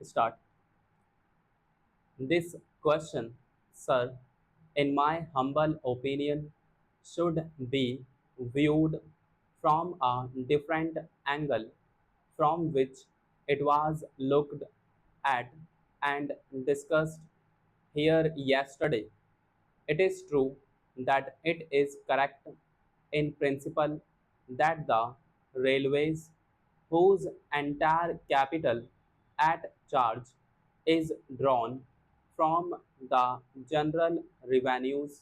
Start. This question, sir, in my humble opinion, should be viewed from a different angle from which it was looked at and discussed here yesterday. It is true that it is correct in principle that the railways, whose entire capital at charge is drawn from the general revenues,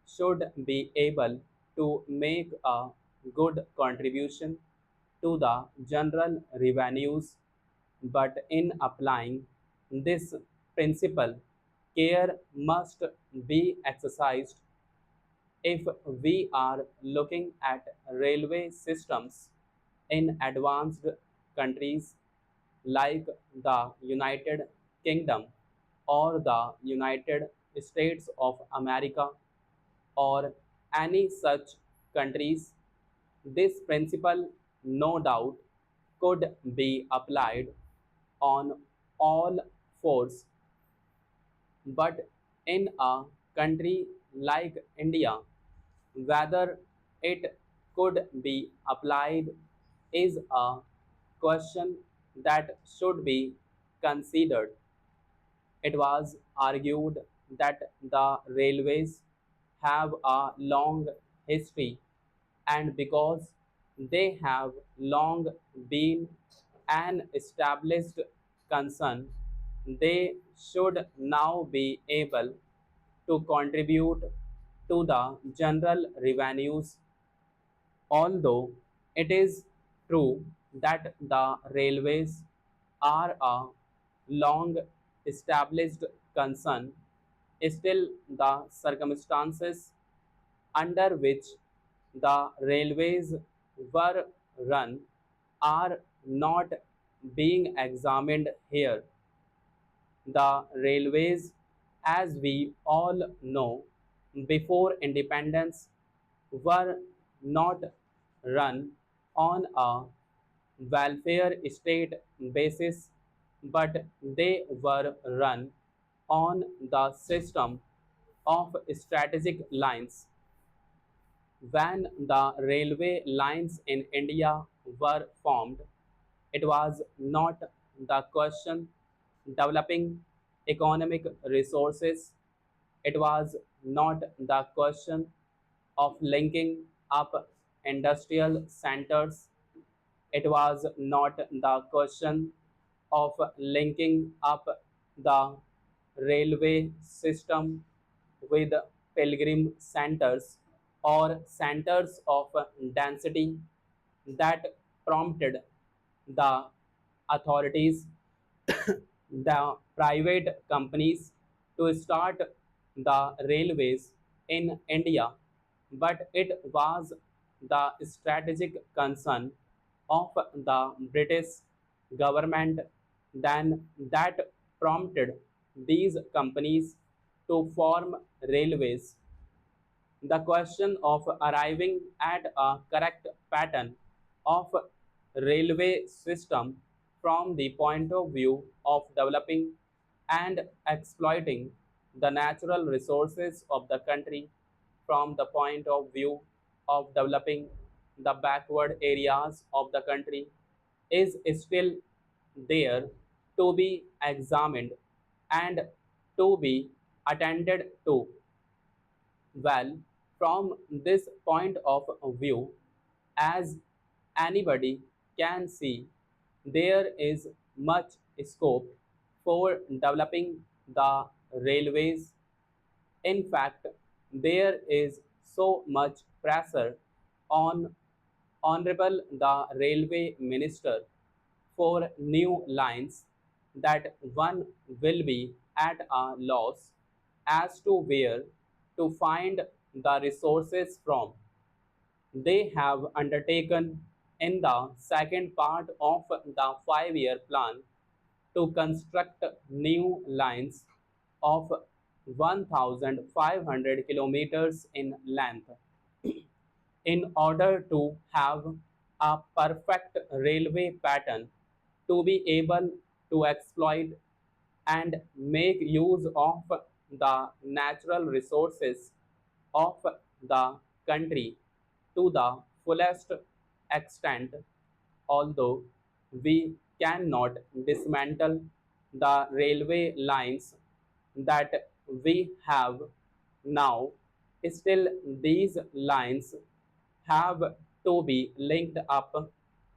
should be able to make a good contribution to the general revenues, but in applying this principle, care must be exercised if we are looking at railway systems in advanced countries like the United Kingdom or the United States of America or any such countries, this principle no doubt could be applied on all fours. But in a country like India, whether it could be applied is a question that should be considered. It was argued that the railways have a long history, and because they have long been an established concern, they should now be able to contribute to the general revenues. Although it is true that the railways are a long established concern, still the circumstances under which the railways were run are not being examined here. The railways, as we all know, before independence were not run on a welfare state basis, but they were run on the system of strategic lines. When the railway lines in India were formed, it was not the question developing economic resources, it was not the question of linking up industrial centers, it was not the question of linking up the railway system with pilgrim centers or centers of density that prompted the authorities, the private companies to start the railways in India, but it was the strategic concern of the British government then that prompted these companies to form railways. The question of arriving at a correct pattern of railway system from the point of view of developing and exploiting the natural resources of the country from the point of view of developing the backward areas of the country is still there to be examined and to be attended to. Well, from this point of view, as anybody can see, there is much scope for developing the railways. In fact, there is so much pressure on Honorable the Railway Minister for new lines that one will be at a loss as to where to find the resources from. They have undertaken in the second part of the 5-year plan to construct new lines of 1,500 kilometers in length in order to have a perfect railway pattern to be able to exploit and make use of the natural resources of the country to the fullest extent, although we cannot dismantle the railway lines that we have now, still these lines have to be linked up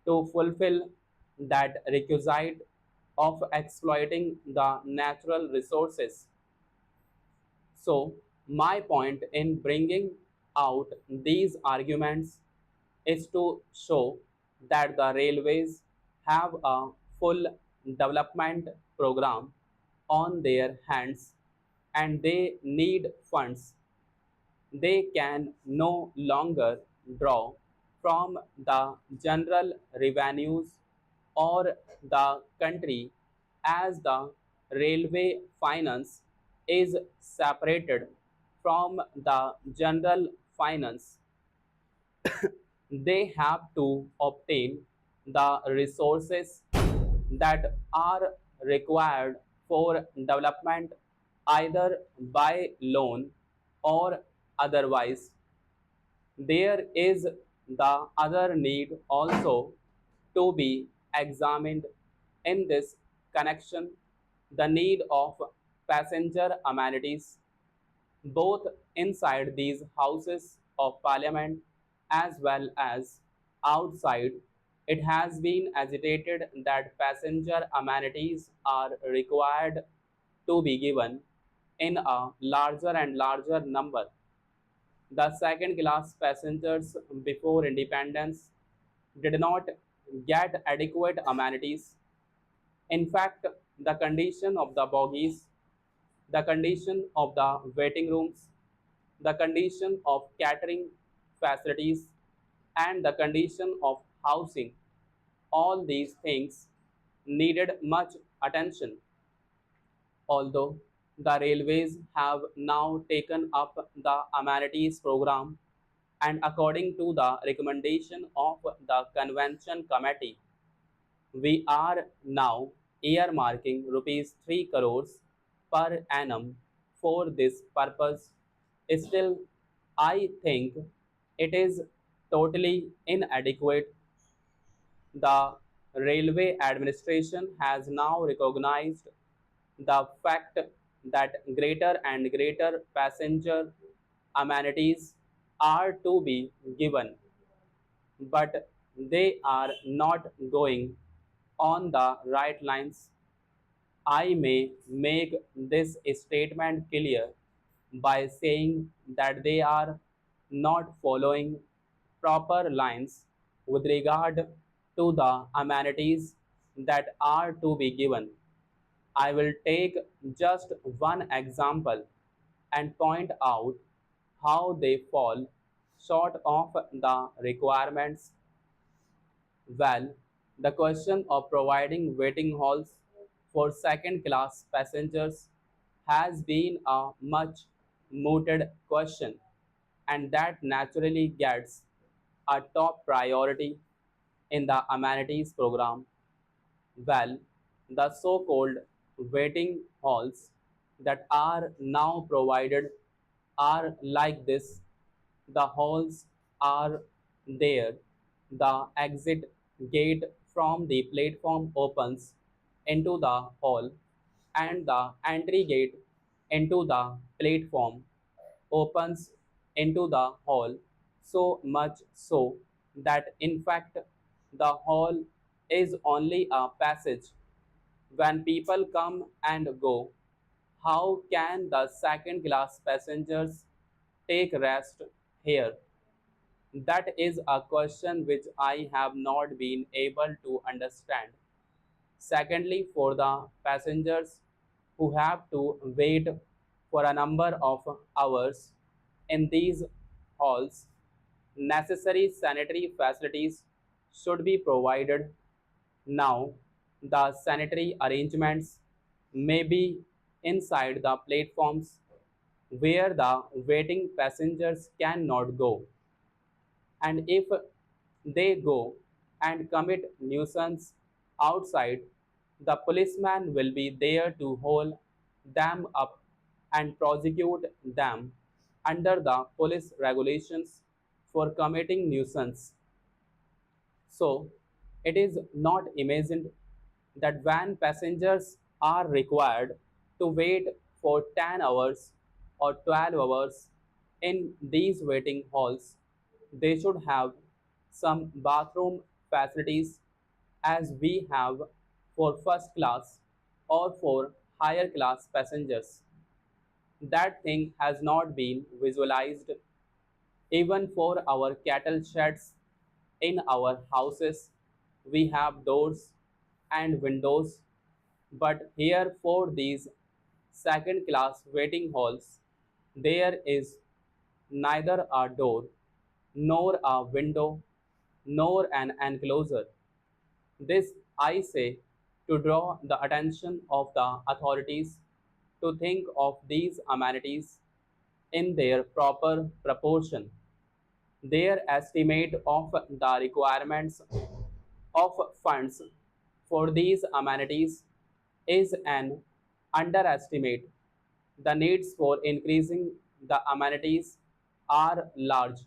to fulfill that requisite of exploiting the natural resources. So, my point in bringing out these arguments is to show that the railways have a full development program on their hands and they need funds. They can no longer draw from the general revenues or the country, as the railway finance is separated from the general finance. They have to obtain the resources that are required for development either by loan or otherwise. There is the other need also to be examined in this connection, the need of passenger amenities both inside these houses of parliament as well as outside. It has been agitated that passenger amenities are required to be given in a larger and larger number. The second class passengers before independence did not get adequate amenities. In fact, the condition of the bogies, the condition of the waiting rooms, the condition of catering facilities, and the condition of housing, all these things needed much attention. Although the railways have now taken up the amenities program, and according to the recommendation of the convention committee, we are now earmarking rupees 3 crores per annum for this purpose. Still, I think it is totally inadequate. The railway administration has now recognized the fact that greater and greater passenger amenities are to be given, but they are not going on the right lines. I may make this statement clear by saying that they are not following proper lines with regard to the amenities that are to be given. I will take just one example and point out how they fall short of the requirements. Well, the question of providing waiting halls for second class passengers has been a much mooted question, and that naturally gets a top priority in the amenities program. Well, the so called waiting halls that are now provided are like this. The halls are there. The exit gate from the platform opens into the hall, and the entry gate into the platform opens into the hall, so much so that in fact the hall is only a passage. When people come and go, how can the second class passengers take rest here? That is a question which I have not been able to understand. Secondly, for the passengers who have to wait for a number of hours in these halls, necessary sanitary facilities should be provided. Now, the sanitary arrangements may be inside the platforms where the waiting passengers cannot go, and if they go and commit nuisance outside, The policeman will be there to hold them up and prosecute them under the police regulations for committing nuisance. So, it is not imagined that when passengers are required to wait for 10 hours or 12 hours in these waiting halls, they should have some bathroom facilities as we have for first class or for higher class passengers. That thing has not been visualized even for our cattle sheds in our houses. We have doors and windows, but here for these second class waiting halls, there is neither a door, nor a window, nor an enclosure. This I say to draw the attention of the authorities to think of these amenities in their proper proportion. Their estimate of the requirements of funds for these amenities is an underestimate. The needs for increasing the amenities are large.